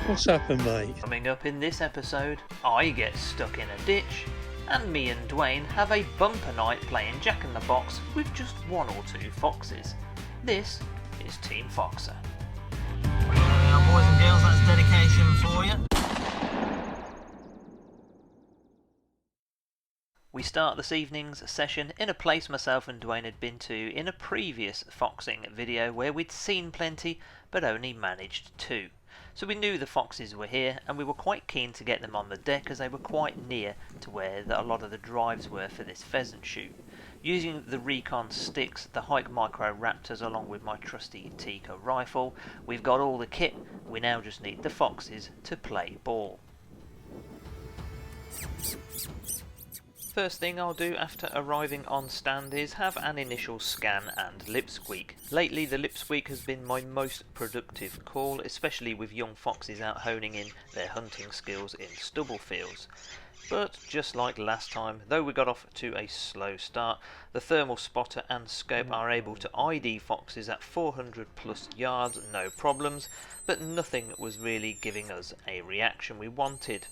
What's happened, mate? Coming up in this episode, I get stuck in a ditch, and me and Dwayne have a bumper night playing Jack in the Box with just one or two foxes. This is Team Foxer. Well, boys and girls, that's dedication for you. We start this evening's session in a place myself and Dwayne had been to in a previous foxing video where we'd seen plenty but only managed 2. So we knew the foxes were here and we were quite keen to get them on the deck as they were quite near to where a lot of the drives were for this pheasant shoot. Using the Recon sticks, the Hike Micro Raptors along with my trusty Tikka rifle, we've got all the kit, we now just need the foxes to play ball. First thing I'll do after arriving on stand is have an initial scan and lip squeak. Lately the lip squeak has been my most productive call, especially with young foxes out honing in their hunting skills in stubble fields. But just like last time, though we got off to a slow start, the thermal spotter and scope are able to ID foxes at 400 plus yards, no problems, but nothing was really giving us a reaction we wanted.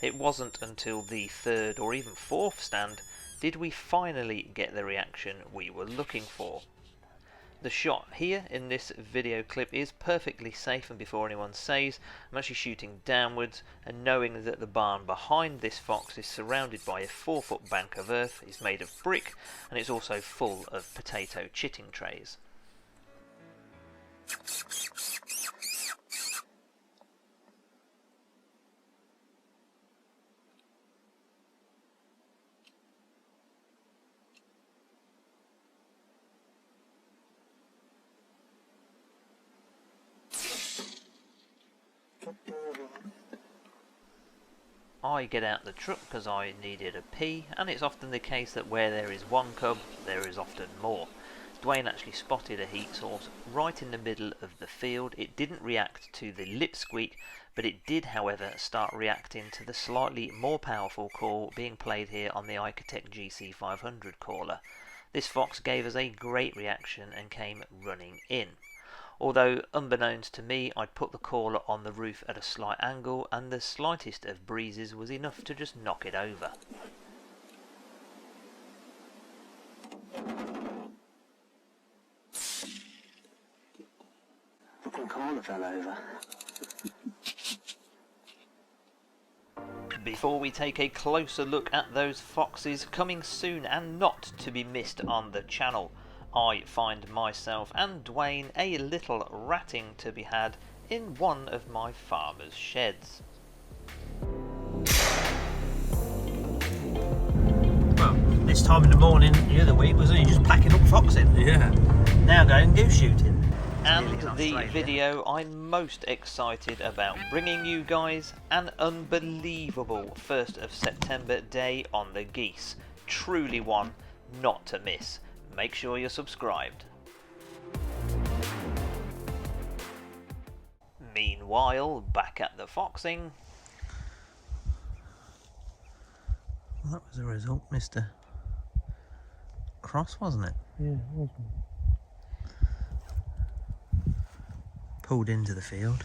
It wasn't until the 3rd or even 4th stand did we finally get the reaction we were looking for. The shot here in this video clip is perfectly safe, and before anyone says, I'm actually shooting downwards and knowing that the barn behind this fox is surrounded by a 4-foot bank of earth, is made of brick, and it's also full of potato chitting trays. I get out the truck because I needed a pee, and it's often the case that where there is one cub, there is often more. Dwayne actually spotted a heat source right in the middle of the field. It didn't react to the lip squeak, but it did, however, start reacting to the slightly more powerful call being played here on the Icotec GC500 caller. This fox gave us a great reaction and came running in. Although, unbeknownst to me, I'd put the caller on the roof at a slight angle, and the slightest of breezes was enough to just knock it over. The caller fell over. Before we take a closer look at those foxes, coming soon and not to be missed on the channel, I find myself and Dwayne a little ratting to be had in one of my farmer's sheds. Well, this time in the morning the other week was only just packing up foxing. Yeah. Now going goose shooting. And the video I'm most excited about bringing you guys, an unbelievable 1st of September day on the geese. Truly one not to miss. Make sure you're subscribed. Meanwhile, back at the foxing. Well, that was the result, Mr. Cross, wasn't it? Yeah, it was. Pulled into the field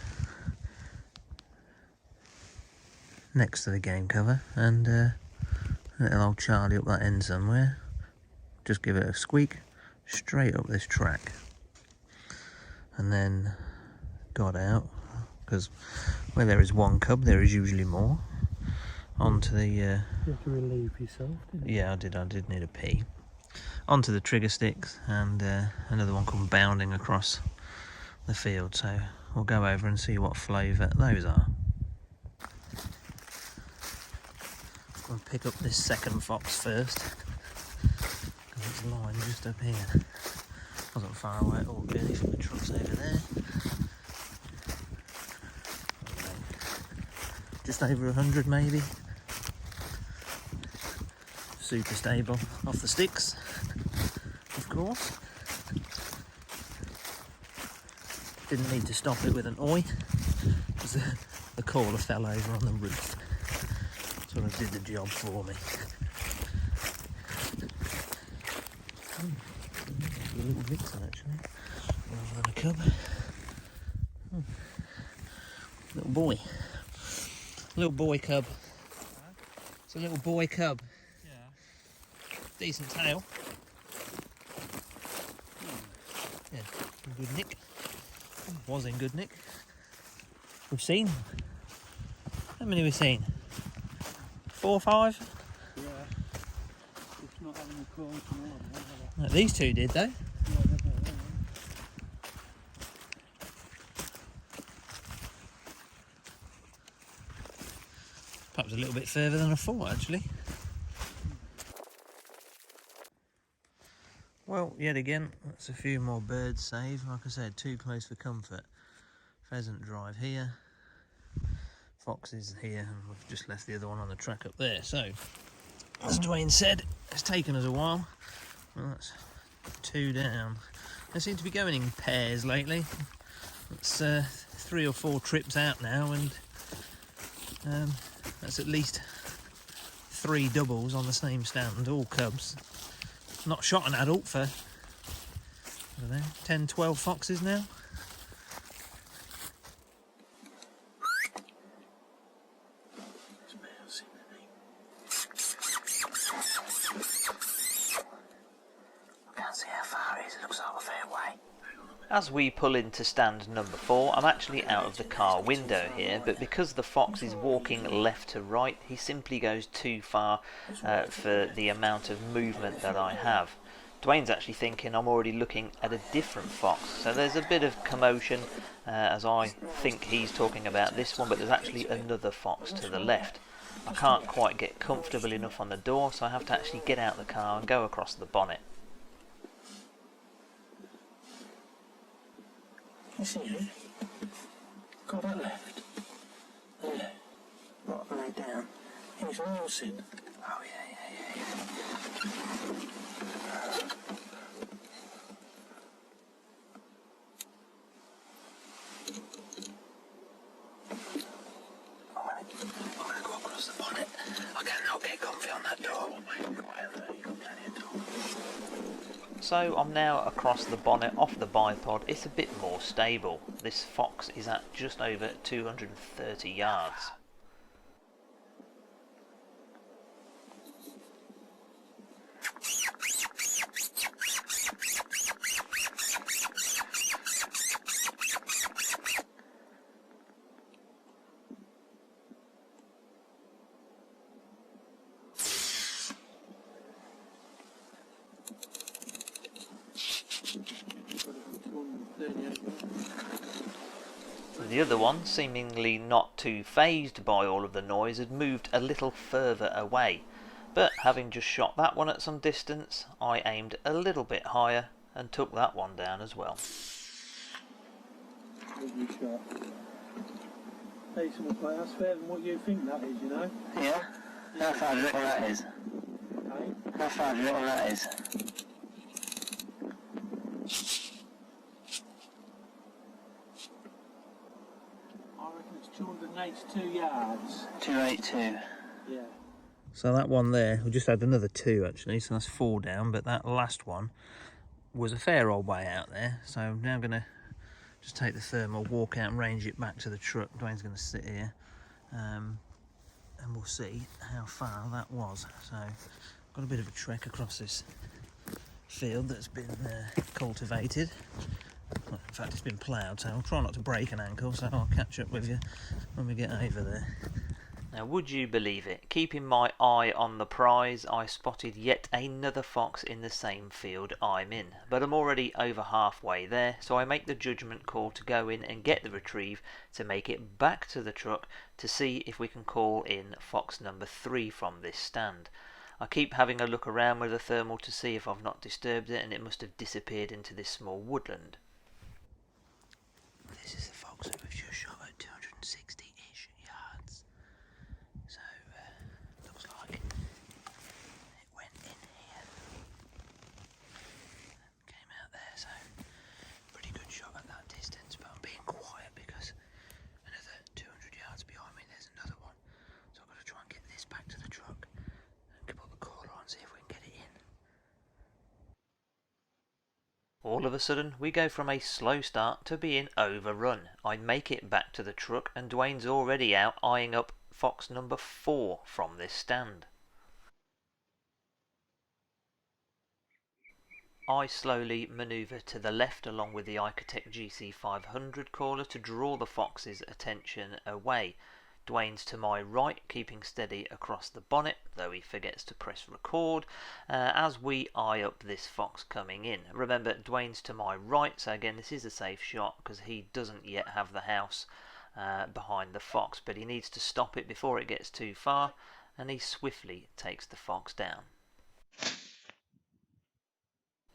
next to the game cover, and little old Charlie up that end somewhere. Just give it a squeak straight up this track, and then got out, because where there is one cub there is usually more, onto the You have to relieve yourself, didn't you? yeah, I did need a pee, onto the trigger sticks, and another one come bounding across the field. So we'll go over and see what flavour those are. I'll pick up this second fox first, because it's lying just up here. Wasn't far away at all really from the trucks over there. Just over 100 maybe. Super stable off the sticks, of course. Didn't need to stop it with an oi, because the caller fell over on the roof. Sort of did the job for me. A little vixen actually, rather than a cub. Little boy. Little boy cub. It's a little boy cub. Yeah. Decent tail. Yeah, in good nick. Was in good nick. We've seen. How many have we seen? 4 or 5? Yeah. It's not having a call tomorrow. No, these two did though. Yeah, yeah. Perhaps a little bit further than I thought actually. Well, yet again, that's a few more birds saved. Like I said, too close for comfort. Pheasant drive here. Foxes here, and we've just left the other one on the track up there. So, as Dwayne said, it's taken us a while. Well, that's 2 down. They seem to be going in pairs lately. It's 3 or 4 trips out now, and that's at least 3 doubles on the same stand, all cubs. Not shot an adult for, I don't know, 10, 12 foxes now. I can't see how far it is, it looks like a fair way. As we pull into stand number 4, I'm actually out of the car window here, but because the fox is walking left to right, he simply goes too far for the amount of movement that I have. Dwayne's actually thinking I'm already looking at a different fox, so there's a bit of commotion as I think he's talking about this one, but there's actually another fox to the left. I can't quite get comfortable enough on the door, so I have to actually get out of the car and go across the bonnet. You see it? Got that left. There. Right the way down. He's Wilson. Oh yeah. I'm gonna go across the bonnet. I cannot get comfy on that door. So I'm now across the bonnet off the bipod. It's a bit more stable. This fox is at just over 230 yards. The other one, seemingly not too fazed by all of the noise, had moved a little further away, but having just shot that one at some distance, I aimed a little bit higher and took that one down as well. Lovely shot. Decent play. That's better than what you think that is, you know? Yeah? How far do you reckon that is? Hey? How far do you reckon that is? I reckon it's 282 yards. 282. Yeah. So that one there, we just had another 2 actually, so that's 4 down, but that last one was a fair old way out there. So I'm now going to just take the thermal, walk out and range it back to the truck. Dwayne's going to sit here and we'll see how far that was. So got a bit of a trek across this field that's been cultivated. Well, in fact, it's been ploughed, so I'll try not to break an ankle, so I'll catch up with you when we get over there. Now, would you believe it? Keeping my eye on the prize, I spotted yet another fox in the same field I'm in. But I'm already over halfway there, so I make the judgment call to go in and get the retrieve to make it back to the truck to see if we can call in fox number 3 from this stand. I keep having a look around with the thermal to see if I've not disturbed it, and it must have disappeared into this small woodland. This is the fox that we've just shot at 260-ish yards. So, looks like it went in here. Came out there, so pretty good shot at that distance, but I'm being quiet because another 200 yards behind me there's another one. So I've got to try and get this back to the truck and put the caller on, see if we can get it in. All of a sudden, we go from a slow start to being overrun. I make it back to the truck and Dwayne's already out eyeing up fox number 4 from this stand. I slowly manoeuvre to the left along with the Icotec GC500 caller to draw the fox's attention away. Dwayne's to my right, keeping steady across the bonnet, though he forgets to press record, as we eye up this fox coming in. Remember, Dwayne's to my right, so again this is a safe shot because he doesn't yet have the house behind the fox, but he needs to stop it before it gets too far, and he swiftly takes the fox down.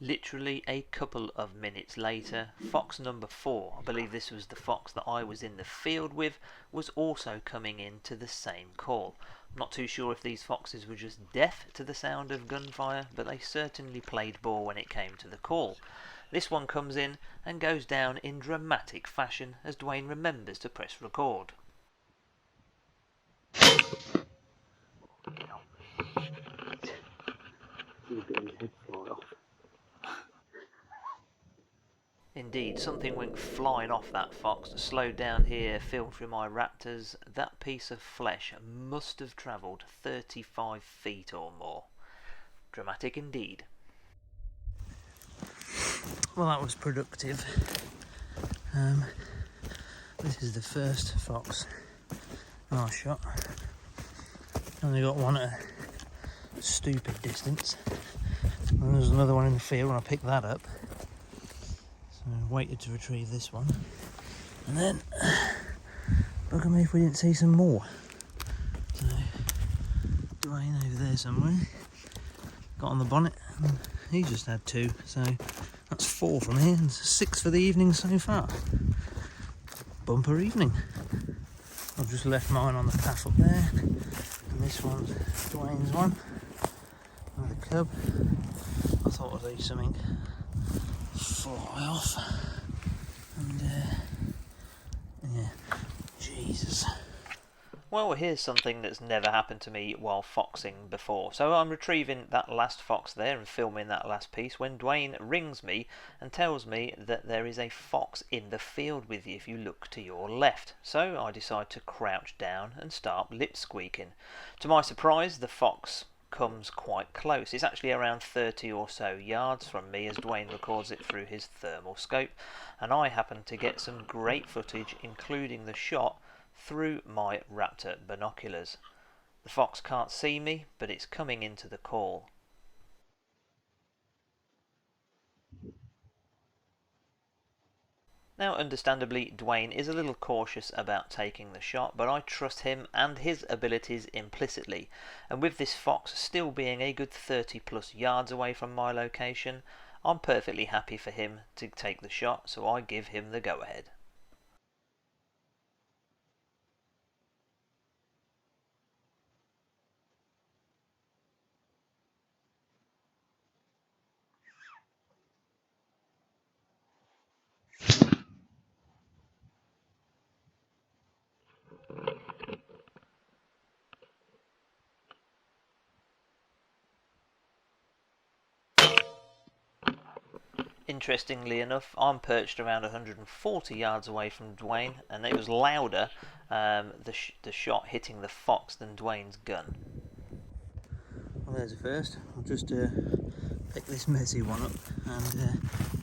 Literally a couple of minutes later, fox number 4, I believe this was the fox that I was in the field with, was also coming in to the same call. I'm not too sure if these foxes were just deaf to the sound of gunfire, but they certainly played ball when it came to the call. This one comes in and goes down in dramatic fashion as Dwayne remembers to press record. Indeed, something went flying off that fox, slowed down here, filmed through my raptors. That piece of flesh must have travelled 35 feet or more. Dramatic indeed. Well, that was productive. This is the first fox I shot. Only got one at a stupid distance. And there's another one in the field and I picked that up. So I waited to retrieve this one. And then, bugger me if we didn't see some more. So, Dwayne over there somewhere got on the bonnet and he just had 2. So that's 4 from here and 6 for the evening so far. Bumper evening. I've just left mine on the path up there. And this one's Dwayne's one. With a cub. I thought I'd leave something fly off. And yeah, Jesus. Well, here's something that's never happened to me while foxing before. So I'm retrieving that last fox there and filming that last piece when Dwayne rings me and tells me that there is a fox in the field with you if you look to your left. So I decide to crouch down and start lip squeaking. To my surprise, the fox comes quite close. It's actually around 30 or so yards from me as Dwayne records it through his thermal scope, and I happen to get some great footage, including the shot through my Raptor binoculars. The fox can't see me, but it's coming into the call. Now, understandably, Dwayne is a little cautious about taking the shot, but I trust him and his abilities implicitly, and with this fox still being a good 30 plus yards away from my location, I'm perfectly happy for him to take the shot, so I give him the go-ahead. Interestingly enough, I'm perched around 140 yards away from Dwayne, and it was louder, the shot hitting the fox, than Dwayne's gun. Well, there's a first. I'll just pick this messy one up, and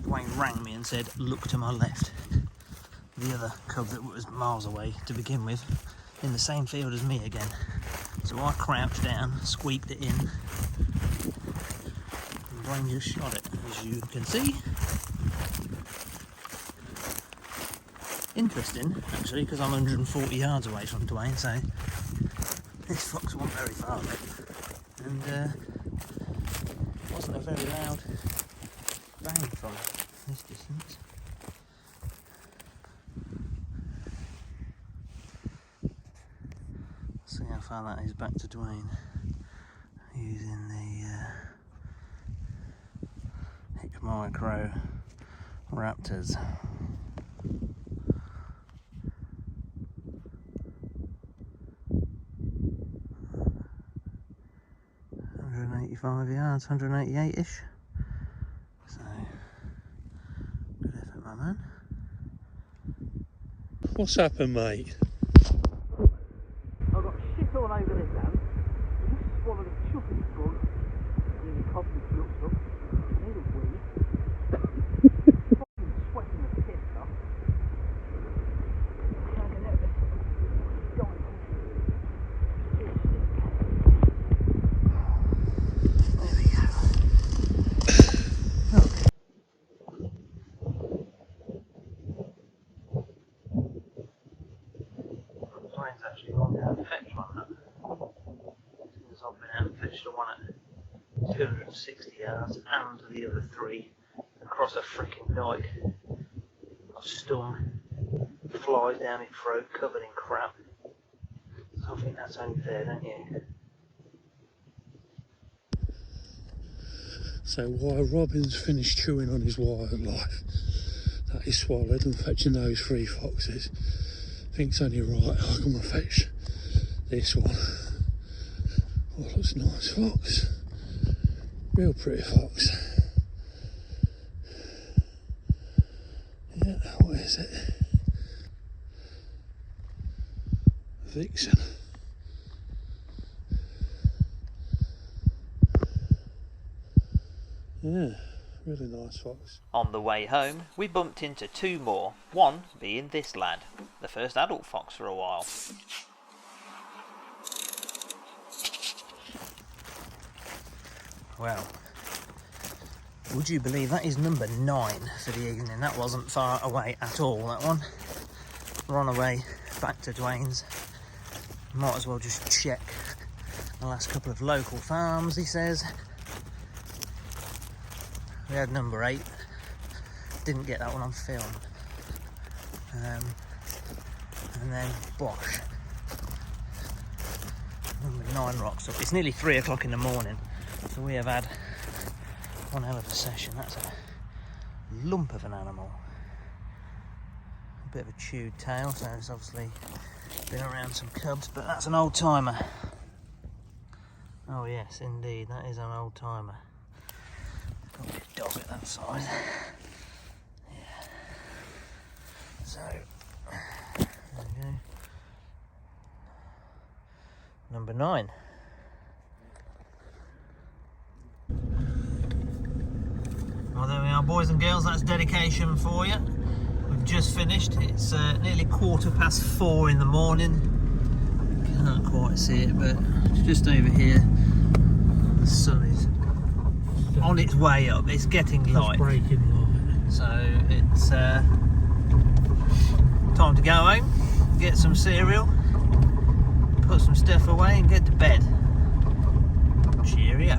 Dwayne rang me and said, look to my left. The other cub that was miles away to begin with, in the same field as me again. So I crouched down, squeaked it in, and Dwayne just shot it, as you can see. Interesting, actually, because I'm 140 yards away from Dwayne, so this fox wasn't very far away. And wasn't a very loud bang from this distance. See how far that is back to Dwayne using the Hick Micro Raptors. ...185 yards, 188-ish. So alright, man. What's happened, mate? I've got shit all over this hand. I just swallowed a chuffing bug. Really coffee fluxed up. Need a wee. Fucking sweating the piss off. Can't get out of this. Going. There we go. Dwayne's actually gone out and fetched one that. Since I've been out and fetched the one at 260 yards and the other 3 across a freaking dike. I've stung flies down his throat covered in crap. So I think that's only fair, don't you? So while Robin's finished chewing on his wildlife that he swallowed and fetching those 3 foxes, I think it's only right I come and fetch this one. Oh, looks nice fox. Real pretty fox. Yeah, what is it? Vixen. Yeah, really nice fox. On the way home, we bumped into 2 more, one being this lad, the first adult fox for a while. Well, would you believe that is number 9 for the evening? That wasn't far away at all, that one. We're on our way back to Dewayne's. Might as well just check the last couple of local farms, he says. We had number 8, didn't get that one on film. And then Bosch. Number 9 rocks up. It's nearly 3 o'clock in the morning, so we have had one hell of a session. That's a lump of an animal. A bit of a chewed tail, so it's obviously been around some cubs, but that's an old timer. Oh yes, indeed, that is an old timer. Got a dog at that size. Yeah. So, there we go. Number 9. Well, there we are, boys and girls, that's dedication for you. We've just finished. It's nearly 4:15 in the morning. Can't quite see it, but just over here, the sun is on its way up. It's getting light. Breaking light. So it's time to go home, get some cereal, put some stuff away and get to bed. Cheerio.